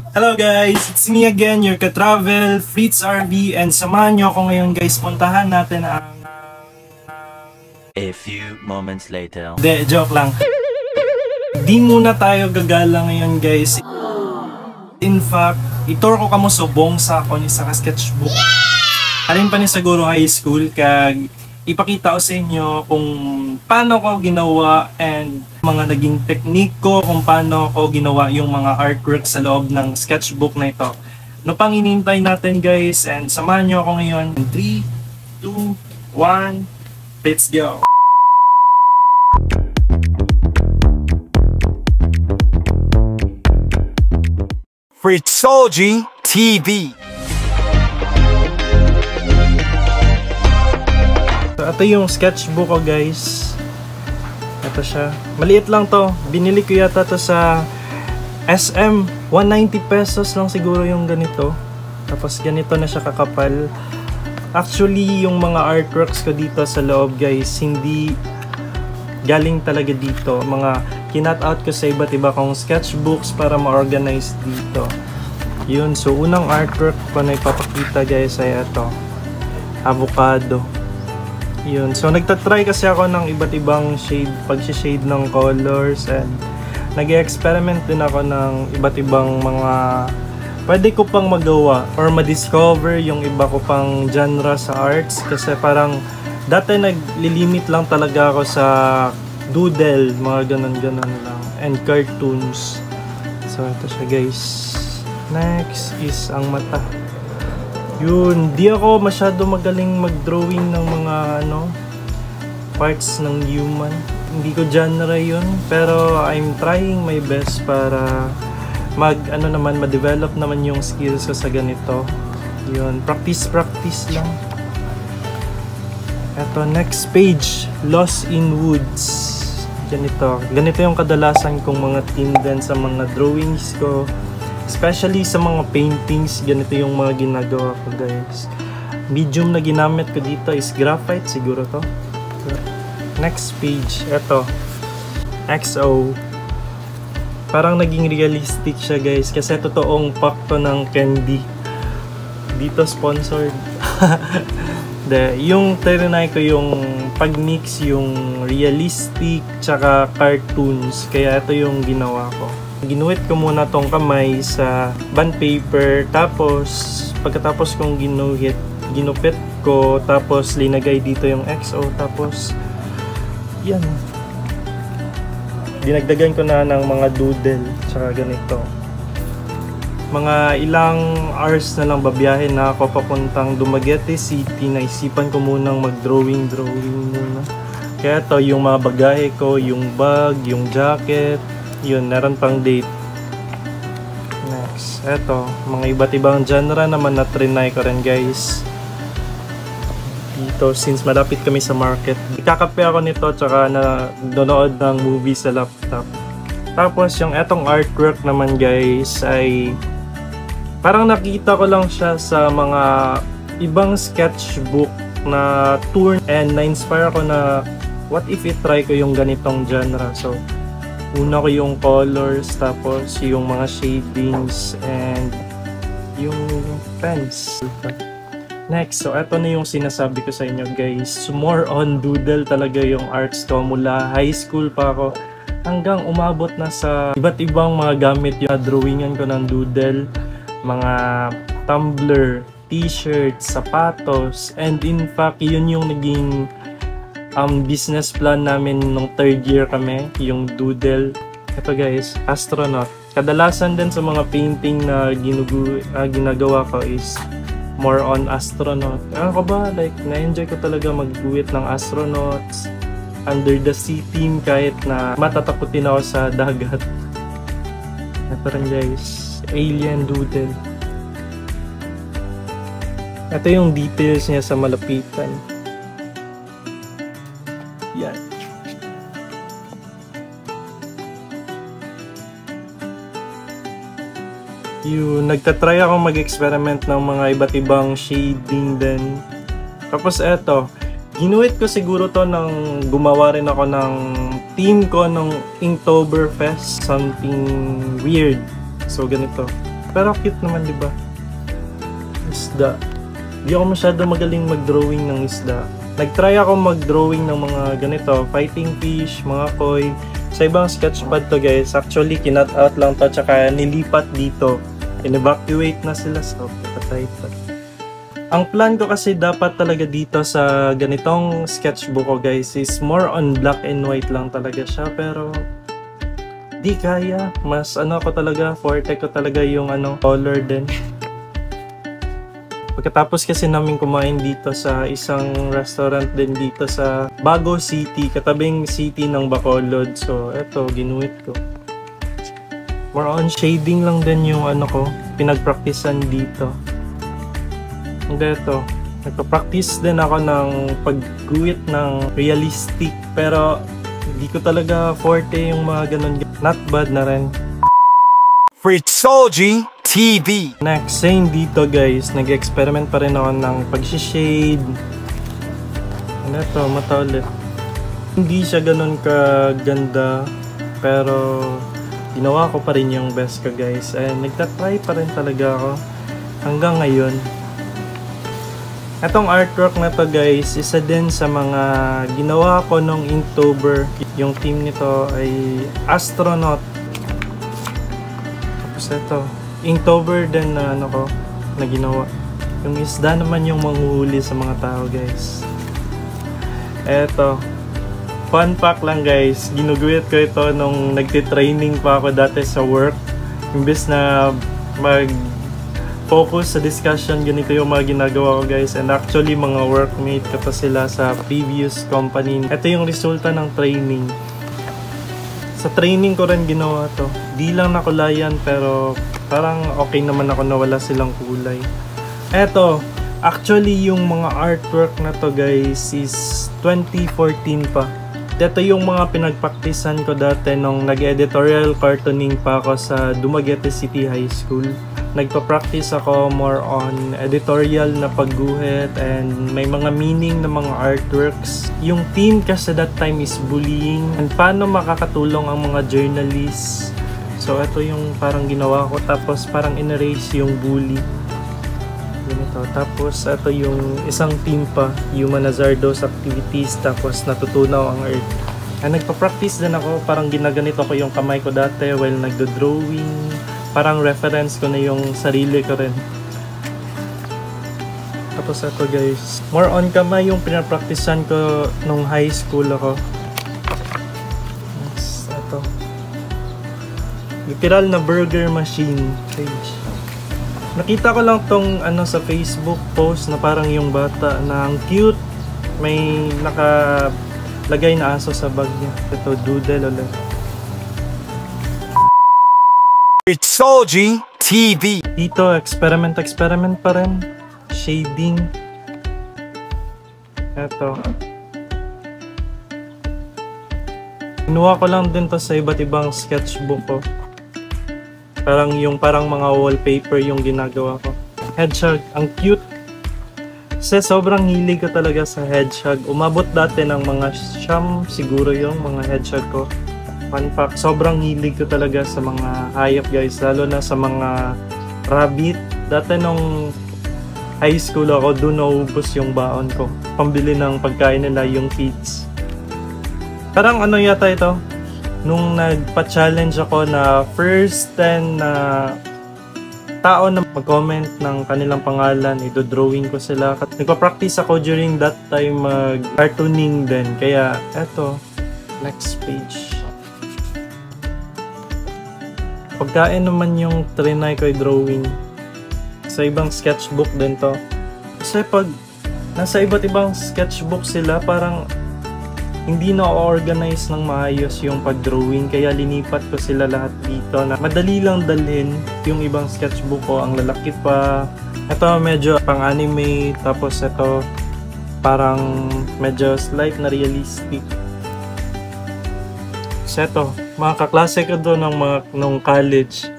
Hello guys, it's me again, your ka-travel, Fritz RV, and samahan nyo ako ngayon guys, puntahan natin ang... A few moments later. Joke lang. Di muna tayo gagala ngayon guys. In fact, itur ko kamo subong sa ako ni sa sketchbook. Alin pa ni siguro high school, kag ipakita ko sa inyo kung paano ko ginawa and mga naging technique ko kung paano ko ginawa yung mga artwork sa loob ng sketchbook na ito. No pang inintay natin guys, and samahan nyo ako ngayon. 3, 2, 1, let's go! Fritzology TV. So, ito yung sketchbook ko guys. Ito siya. Maliit lang to. Binili ko yata to sa SM. 190 pesos lang siguro yung ganito. Tapos ganito na siya kakapal. Actually, yung mga artworks ko dito sa loob guys, hindi galing talaga dito. Mga kinat out ko sa iba't iba kong sketchbooks para ma-organize dito. Yun. So, unang artwork ko na ipapakita guys ay ito. Avocado. Yun. So, nagtatry kasi ako ng iba't ibang shade, pag-shade ng colors, and nag-experiment din ako ng iba't ibang mga pwede ko pang magawa or ma-discover yung iba ko pang genre sa arts, kasi parang dati naglilimit lang talaga ako sa doodle, mga ganon-ganon lang, and cartoons. So, ito siya guys. Next is ang mata. Yun, di ako masyado magaling mag-drawing ng mga parts ng human. Hindi ko genre yun, pero I'm trying my best para ma-develop naman yung skills ko sa ganito. Yun, practice lang. Eto, next page, Lost in Woods. Ganito yung kadalasan kong mga theme sa mga drawings ko. Especially sa mga paintings, ganito yung mga ginagawa ko guys. Medium na ginamit ko dito is graphite, siguro to. Next page, eto. XO. Parang naging realistic siya guys, kasi totoong pakto ng candy. Dito sponsored. Yung trinay ko yung pag-mix yung realistic tsaka cartoons, kaya ito yung ginawa ko. Ginuhit ko muna tong kamay sa bond paper, tapos pagkatapos kong ginupit ko, tapos linagay dito yung XO, tapos yan, dinagdagan ko na ng mga doodle tsaka ganito. Mga ilang hours na lang babiyahin na ako papuntang Dumaguete City. Naisipan ko munang mag-drawing muna. Kaya ito yung mga bagahe ko, yung bag, yung jacket. Yun, meron pang date. Next, eto, mga iba't ibang genre naman na trinay ko rin guys. Dito, since malapit kami sa market, ikakape ako nito tsaka na donood ng movie sa laptop. Tapos yung etong artwork naman guys ay parang nakita ko lang siya sa mga ibang sketchbook na tour, and na-inspire ko na what if i-try ko yung ganitong genre. So, una ko yung colors, tapos yung mga shadings, and yung pens. Next, so eto na yung sinasabi ko sa inyo guys. So, more on doodle talaga yung arts ko mula high school pa ako hanggang umabot na sa iba't ibang mga gamit yung drawingan ko ng doodle. Mga tumbler, t-shirts, sapatos, and in fact, yun yung naging business plan namin nung third year kami, yung doodle. Ito guys, astronaut. Kadalasan din sa mga painting na ginagawa ko is more on astronaut. Ano ko ba? Like, na-enjoy ko talaga mag-guhit ng astronauts, under the sea theme, kahit na matataputin ako sa dagat. Ito rin guys, alien doodle. Ito yung details niya sa malapitan. Yan. Nagtatry ako mag-experiment ng mga iba't ibang shading din. Tapos eto, ginuhit ko siguro to nang gumawa rin ako ng theme ko ng Inktoberfest. Something weird. So ganito. Pero cute naman, di ba? Isda. Di ako masyado magaling mag-drawing ng isda. Nag-try ako mag-drawing ng mga ganito, fighting fish, mga koi. Sa ibang sketchpad to guys, actually kinut out lang to tsaka nilipat dito. In-evacuate na sila, so patay pa. Ang plan ko kasi dapat talaga dito sa ganitong sketchbook ko guys is more on black and white lang talaga siya, pero di kaya. Mas ko talaga, forte ko talaga yung color din. Pagkatapos kasi namin kumain dito sa isang restaurant din dito sa Bago City, katabing city ng Bacolod. So, eto, ginuhit ko. More on shading lang din yung pinagpraktisan dito. Hindi ito, nagpa-practice din ako ng pagguhit ng realistic. Pero, hindi ko talaga forte yung mga ganun. Not bad na rin. Fritzoji TV. Next, same dito guys. Nag-experiment pa rin ako ng pag-shade. Ito, mata ulit. Hindi siya ganun kaganda, pero ginawa ko pa rin yung best ko guys. And nagtatry pa rin talaga ako hanggang ngayon. Itong artwork na to guys, isa din sa mga ginawa ko nung Inktober. Yung theme nito ay astronaut. Tapos ito, Inktober din na na ginawa. Yung isda naman yung manghuhuli sa mga tao guys. Eto, fun fact lang guys, ginuguhit ko ito nung nagtitraining pa ako dati sa work. Imbes na mag-focus sa discussion, ganito yung mga ginagawa ko guys. And actually mga workmate ko pa sila sa previous company. Ito yung resulta ng training. Sa training ko rin ginawa to. Di lang nakulayan pero parang okay naman ako na wala silang kulay. Eto, actually yung mga artwork na to guys is 2014 pa. Ito yung mga pinagpraktisan ko dati nung nag-editorial cartooning pa ako sa Dumaguete City High School. Nagpa-practice ako more on editorial na pagguhit and may mga meaning na mga artworks. Yung theme kasi that time is bullying and paano makakatulong ang mga journalists. So ito yung parang ginawa ko, tapos parang in-erase yung bully. Ganito. Tapos ito yung isang theme pa, human hazardous activities, tapos natutunaw ang earth. And nagpa-practice din ako, parang ginaganito ko yung kamay ko dati while nagdo-drawing. Parang reference ko na yung sarili ko rin. Tapos ito guys, more on kamay yung pinapraktisan ko nung high school ako. Yes, ito. Literal na burger machine page. Nakita ko lang tong sa Facebook post na parang yung bata na ang cute. May nakalagay na aso sa bag niya. Ito, doodle ulit. Fritzoji TV. Dito, experiment pa rin. Shading. Ito. Kinuha ko lang din to sa iba't ibang sketchbook ko. Parang mga wallpaper yung ginagawa ko. Hedgehog, ang cute. Kasi sobrang hilig ko talaga sa hedgehog. Umabot dati ng mga siyam siguro yung mga hedgehog ko. Fun fact, sobrang hilig ko talaga sa mga hayop guys, lalo na sa mga rabbit. Dati nung high school ako, doon naubos yung baon ko. Pambili ng pagkain nila, yung feeds. Parang yata ito, nung nagpa-challenge ako na first 10 na tao na mag-comment ng kanilang pangalan, i-drawing ko sila. Nagpa-practice ako during that time mag-cartooning din. Kaya eto, next page. Pagkain naman yung trinay ko drawing. Sa ibang sketchbook din to. Kasi pag nasa iba't ibang sketchbook sila, parang hindi na-organize ng maayos yung pag-drawing. Kaya linipat ko sila lahat dito na madali lang dalhin. Yung ibang sketchbook ko, ang lalaki pa. Ito medyo pang-anime. Tapos ito parang medyo slight na realistic. So ito, mga kaklase ko doon nung college.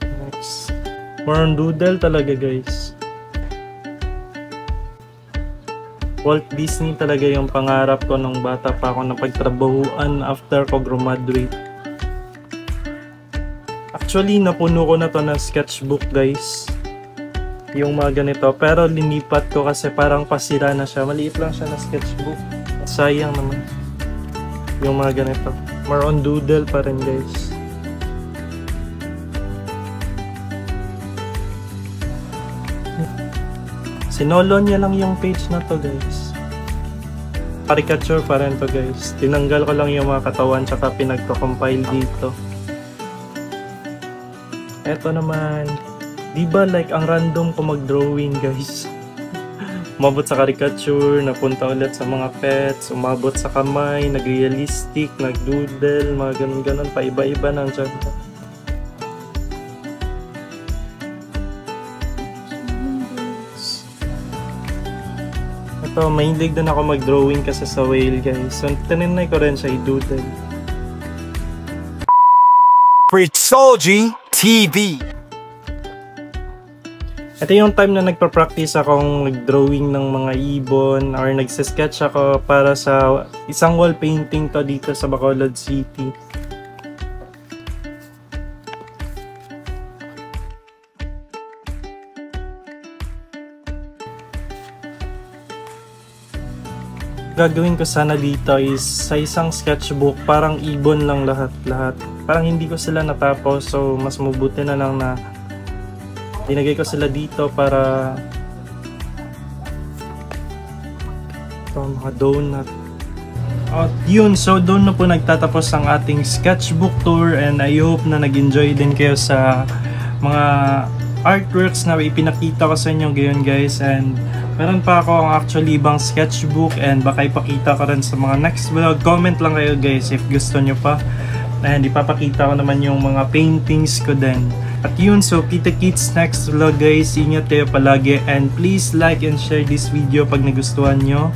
Next. More on doodle talaga guys. Walt Disney talaga yung pangarap ko nung bata pa ako na pagtrabahuan after ko graduate. Actually, napuno ko na to ng sketchbook guys. Yung mga ganito. Pero linipat ko kasi parang pasira na siya. Maliit lang siya na sketchbook. Sayang naman. Yung mga ganito. More on doodle pa rin guys. Sinolon niya lang yung page na to guys. Caricature pa rin to guys. Tinanggal ko lang yung mga katawan tsaka pinagko-compile dito. Eto naman. Diba like ang random ko mag-drawing guys. Umabot sa caricature, napunta ulit sa mga pets, umabot sa kamay, nag-realistic, nag-doodle, mga ganun-ganun, paiba-iba ng dyan. Ito, mahilig din ako mag-drawing kasi sa whale guys. So, tinanay ko rin siya i-doodle. Fritzoji TV. Ito yung time na nagpa-practice akong nag-drawing ng mga ibon or nagsisketch ako para sa isang wall painting to dito sa Bacolod City. Gagawin ko sana dito is sa isang sketchbook parang ibon lang lahat. Parang hindi ko sila natapos, so mas mabuti na lang na dinagay ko sila dito para ito, mga donut. At yun, so doon na po nagtatapos ang ating sketchbook tour, and I hope na nag-enjoy din kayo sa mga artworks na ipinakita ko sa inyo ngayon guys. And meron pa ako actually ibang sketchbook and baka ipakita ko rin sa mga next vlog. Comment lang kayo guys if gusto nyo pa. And ipapakita ko naman yung mga paintings ko din. At yun, so kita-kits next vlog guys. Ingat kayo palagi and please like and share this video pag nagustuhan nyo.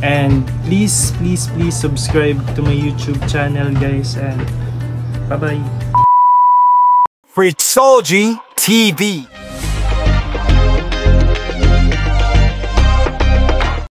And please subscribe to my YouTube channel guys, and bye bye. Fritzoji TV.